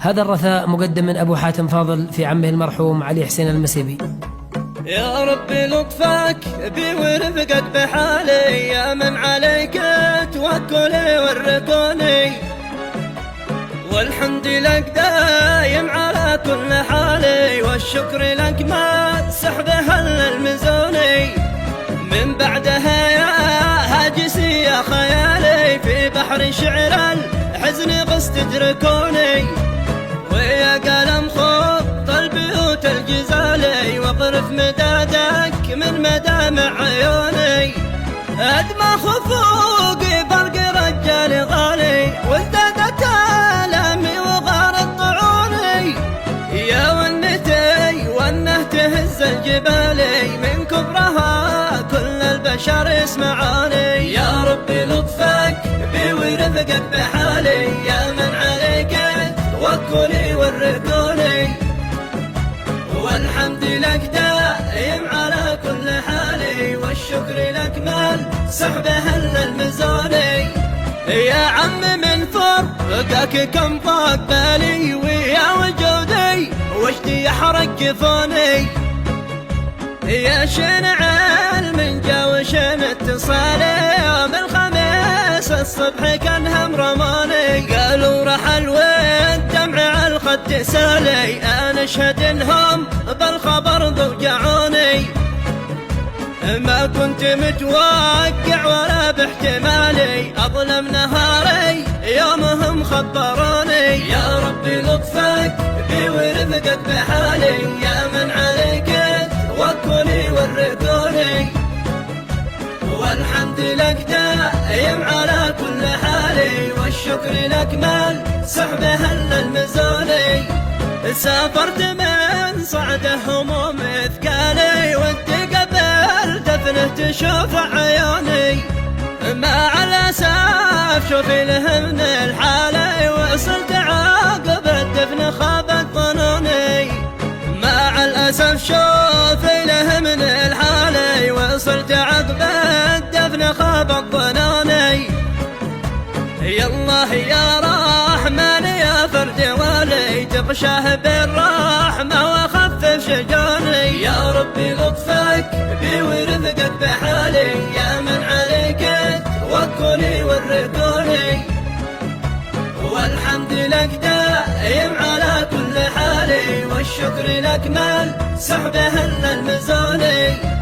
هذا الرثاء مقدم من أبو حاتم فاضل في عمه المرحوم علي حسين المسيبي. يا رب لطفك بي ورفقك بحالي، يا من عليك توكلي وركوني، والحمد لك دايم على كل حالي، والشكر لك ما سحب هل المزوني. من بعدها يا هاجسي يا خيالي، في بحر شعر الحزن غصت تدركوني، ويا قلم خط البيوت الجزالي، واقرف مدادك من مدامع عيوني. أدمى خفوقي برق رجال غالي، وازدادت آلامي وغارت طعوني، يا ونتي وانه تهز الجبالي، من كبرها كل البشر يسمعوني. يا ربي لطفك بي ورفقك بحالي، يا من عليك توكلي وركوني، والحمد لك دائم على كل حالي، والشكر لك مال سحبه هل المزوني. يا عم من فرقك كم ضاق بالي، ويا وجودي وجدي يحرق جفوني، يا شنع من جاوشن اتصالي، يوم الخميس الصبح كانهم رموني، قالوا رحل والدمع على الخد سالي، انا اشهد انهم بالخبر ضوجعوني، ما كنت متوقع ولا باحتمالي، اظلم نهاري يومهم خبروني. يا ربي لطفك بي ورفقك بحالي، يا من عليك توكلي وركوني، والحمد لك دائم على كل حالي، والشكر لك مال سحبه هل المزوني. سافرت من صعده هموم اثقالي، وانت قبل دفنه تشوف عيوني، مع الاسف شوفي له من الحالي، وصلت عقب الدفن خابت ظنوني، مع الاسف شوفي له من الحالي، وصلت عقب الدفن خابت ظنوني. يا الله يا رحمن يا فرد ولي، تغشاه بالرحمة وخفف شجوني، يا ربي لطفك بي ورفقك بحالي، يا من عليك توكلي وركوني، والحمد لك دائم على كل حالي، والشكر لك مال سحبه هل المزوني.